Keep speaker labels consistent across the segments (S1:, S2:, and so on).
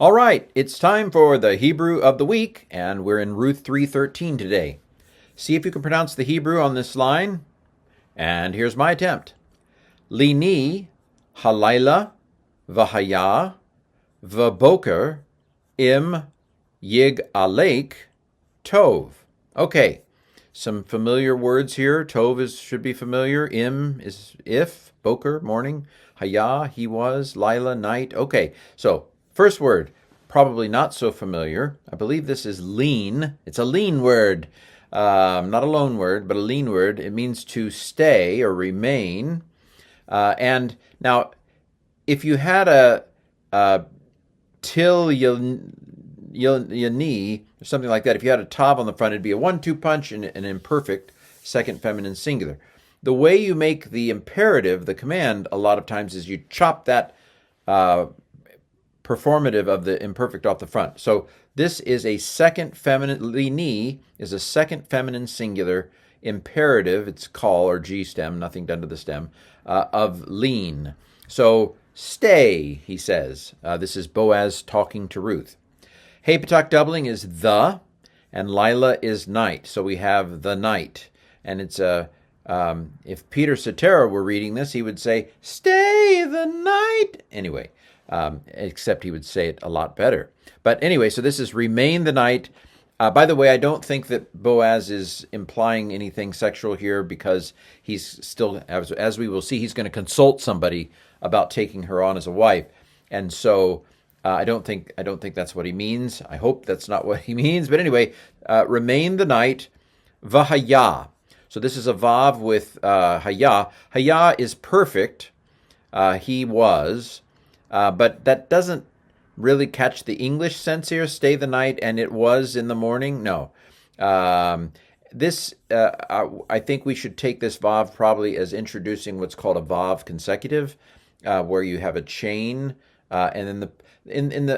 S1: All right, it's time for the Hebrew of the week, and we're in Ruth 3:13 today. See if you can pronounce the Hebrew on this line, and here's my attempt. Lini halayla v'haya v'boker im yig alek tov. Okay, some familiar words here. Should be familiar. Im is if, boker, morning. Haya, he was. Lila, night. Okay, so first word, probably not so familiar. I believe this is lean. It's a lean word. Not a loan word, but a lean word. It means to stay or remain. And now, if you had a till your knee, or something like that, if you had a tav on the front, it'd be a 1-2 punch and an imperfect second feminine singular. The way you make the imperative, the command, a lot of times is you chop that performative of the imperfect off the front. So this is a second feminine, lini is a second feminine singular imperative, it's call or G stem, nothing done to the stem, of lean. So stay, he says. This is Boaz talking to Ruth. Hey Patak doubling is the, and Lila is night. So we have the night. And it's a, if Peter Cetera were reading this, he would say, stay the night. Anyway, except he would say it a lot better. But anyway, so this is remain the night. By the way, I don't think that Boaz is implying anything sexual here because he's still, as we will see, he's going to consult somebody about taking her on as a wife. And so I don't think that's what he means. I hope that's not what he means. But anyway, remain the night, v'haya. So this is a vav with haya. Haya is perfect. He was. But that doesn't really catch the English sense here. Stay the night and it was in the morning. No. I think we should take this vav probably as introducing what's called a vav consecutive, where you have a chain, and then and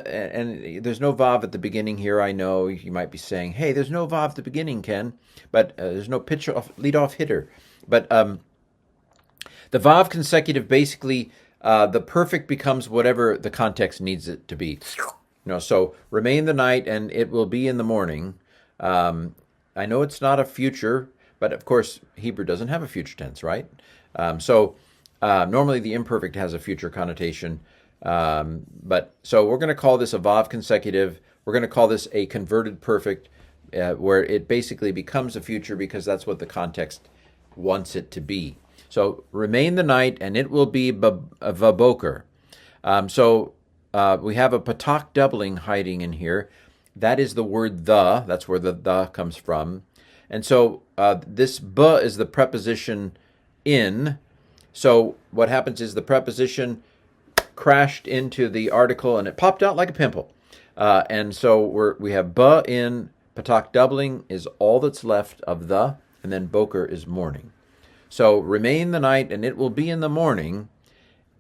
S1: there's no vav at the beginning here. I know you might be saying, "Hey, there's no vav at the beginning, Ken," but there's no lead off hitter. But the vav consecutive basically. The perfect becomes whatever the context needs it to be. So remain the night and it will be in the morning. I know it's not a future, but of course Hebrew doesn't have a future tense, right? Normally the imperfect has a future connotation. But so we're going to call this a vav consecutive. We're going to call this a converted perfect, where it basically becomes a future because that's what the context wants it to be. So remain the night, and it will be vaboker. We have a patak doubling hiding in here. That is the word the. That's where the comes from. And so this b is the preposition in. So what happens is the preposition crashed into the article, and it popped out like a pimple. And so we have b in. Patak doubling is all that's left of the, and then boker is morning. So remain the night, and it will be in the morning.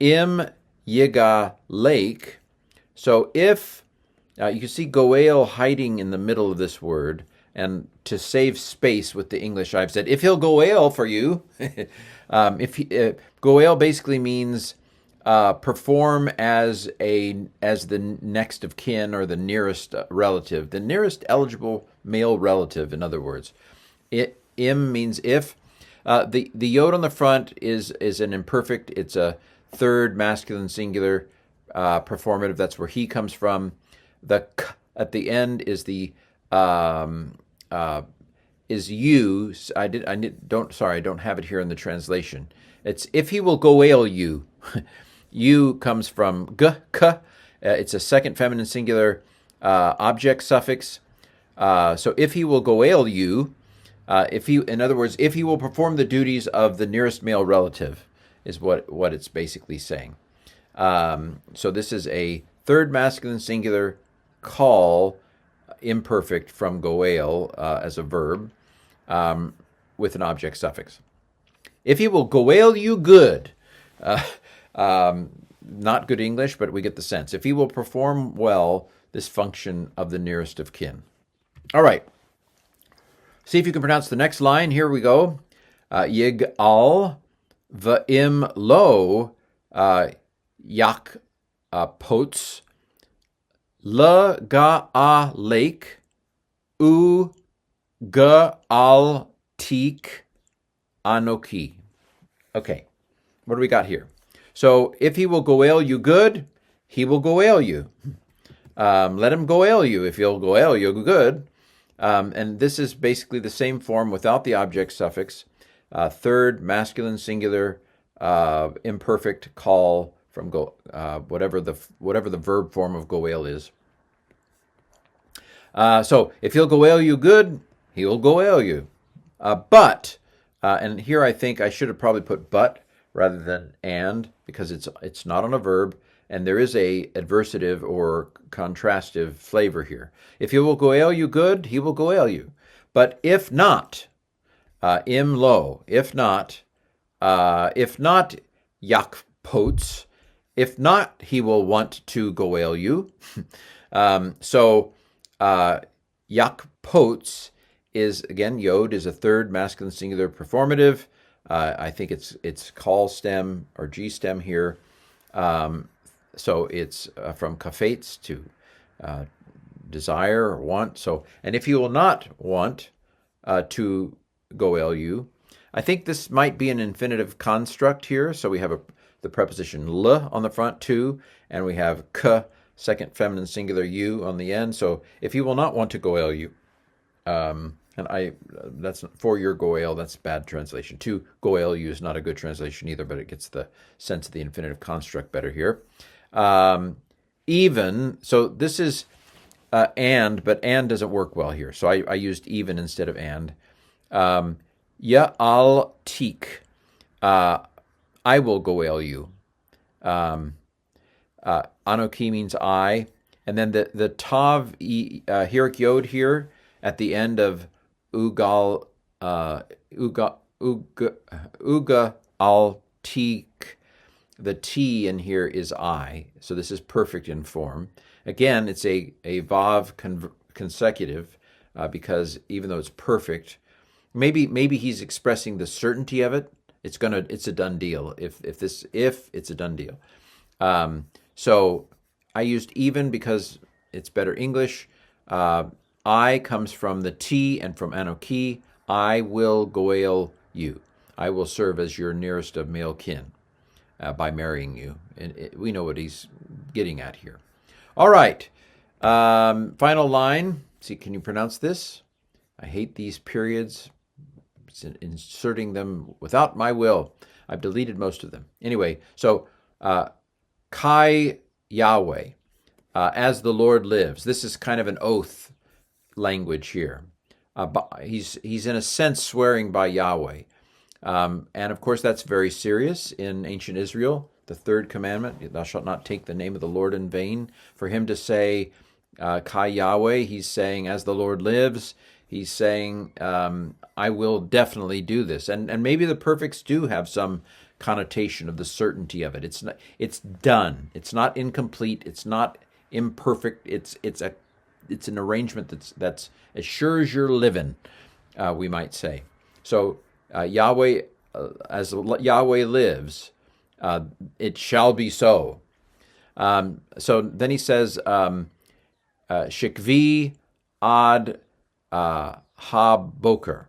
S1: Im yiga lake. So if you can see goel hiding in the middle of this word, and to save space with the English, I've said if he'll goel for you. Goel basically means perform as the next of kin or the nearest relative, the nearest eligible male relative. In other words, im means if. The yod on the front is an imperfect. It's a third masculine singular performative. That's where he comes from. The k at the end is the is you. I don't have it here in the translation. It's if he will goel you. You comes from k. It's a second feminine singular object suffix. So if he will goel you. In other words, if he will perform the duties of the nearest male relative, is what it's basically saying. So this is a third masculine singular call, imperfect from goel as a verb, with an object suffix. If he will goel you good, not good English, but we get the sense. If he will perform well this function of the nearest of kin. All right. See if you can pronounce the next line. Here we go. Yig al v'im lo yak pots Le ga a lake, u ga al tik anoki. Okay, what do we got here? So if he will goel you good, he will goel you. Let him goel you. If he'll goel you good. And this is basically the same form without the object suffix. Third, masculine singular, imperfect call from whatever the verb form of goel is. So if he'll goel you good, he will goel you. But, and here I think I should have probably put but rather than and, because it's not on a verb, and there is a adversative or contrastive flavor here. If he will goel you good, he will goel you. But if not, im lo, if not, yak potes, if not, he will want to goel you. Yak potes is, again, yod is a third masculine singular performative. I think it's call stem or G stem here. So it's from kafetz to desire or want. So, and if you will not want to goel you, I think this might be an infinitive construct here. So we have the preposition l on the front, to, and we have k, second feminine singular u on the end. So if he will not want to goel you, that's for your goel, that's bad translation. To goel you is not a good translation either, but it gets the sense of the infinitive construct better here. Even, so this is and, but and doesn't work well here. So I used even instead of and. Ya al tik, I will goel you. Anoki means I. And then the tav, hirik yod here at the end of uga al tik. The T in here is I, so this is perfect in form. Again, it's a vav consecutive because even though it's perfect, maybe he's expressing the certainty of it. It's a done deal. If it's a done deal. So I used even because it's better English. I comes from the T and from anoki. I will goel you. I will serve as your nearest of male kin. By marrying you. And we know what he's getting at here. All right. Final line. See, can you pronounce this? I hate these periods. It's inserting them without my will. I've deleted most of them. Anyway, so Kai Yahweh, as the Lord lives. This is kind of an oath language here. He's in a sense swearing by Yahweh. And of course, that's very serious in ancient Israel. The third commandment, thou shalt not take the name of the Lord in vain. For him to say, Kai Yahweh, he's saying, as the Lord lives, he's saying, I will definitely do this. And maybe the perfects do have some connotation of the certainty of it. It's done. It's not incomplete. It's not imperfect. It's an arrangement that's as sure as you're living, we might say. So, Yahweh, as Yahweh lives, it shall be so. So then he says, Shikvi ad ha-boker.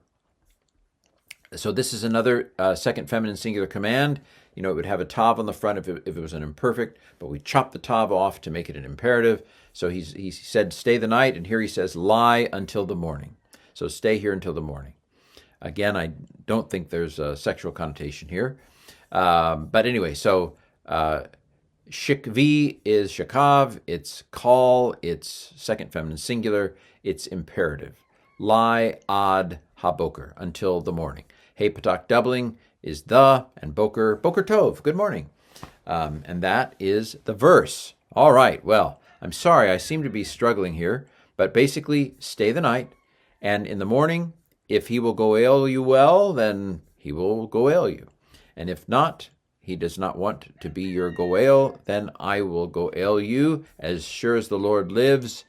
S1: So this is another second feminine singular command. It would have a tav on the front if it was an imperfect, but we chopped the tav off to make it an imperative. So he said, stay the night, and here he says, lie until the morning. So stay here until the morning. Again, I don't think there's a sexual connotation here. But anyway, so shikvi is shakav, it's call, it's second feminine singular, it's imperative. Lie ad ha-boker, until the morning. Hey patak doubling is the, and boker tov, good morning. And that is the verse. All right, well, I'm sorry, I seem to be struggling here, but basically, stay the night, and in the morning, if he will goel you well, then he will goel you. And if not, he does not want to be your goel, then I will goel you. As sure as the Lord lives,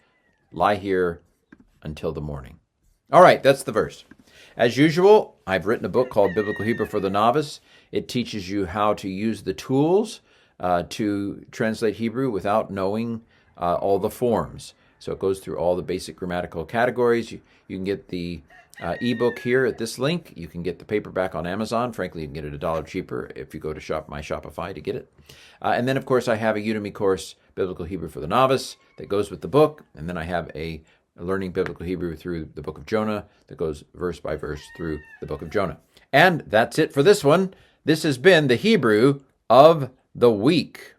S1: lie here until the morning. All right, that's the verse. As usual, I've written a book called Biblical Hebrew for the Novice. It teaches you how to use the tools to translate Hebrew without knowing all the forms. So it goes through all the basic grammatical categories. You can get the ebook here at this link. You can get the paperback on Amazon. Frankly, you can get it $1 cheaper if you go to My Shopify to get it. And then, of course, I have a Udemy course, Biblical Hebrew for the Novice, that goes with the book. And then I have a Learning Biblical Hebrew through the book of Jonah that goes verse by verse through the book of Jonah. And that's it for this one. This has been the Hebrew of the Week.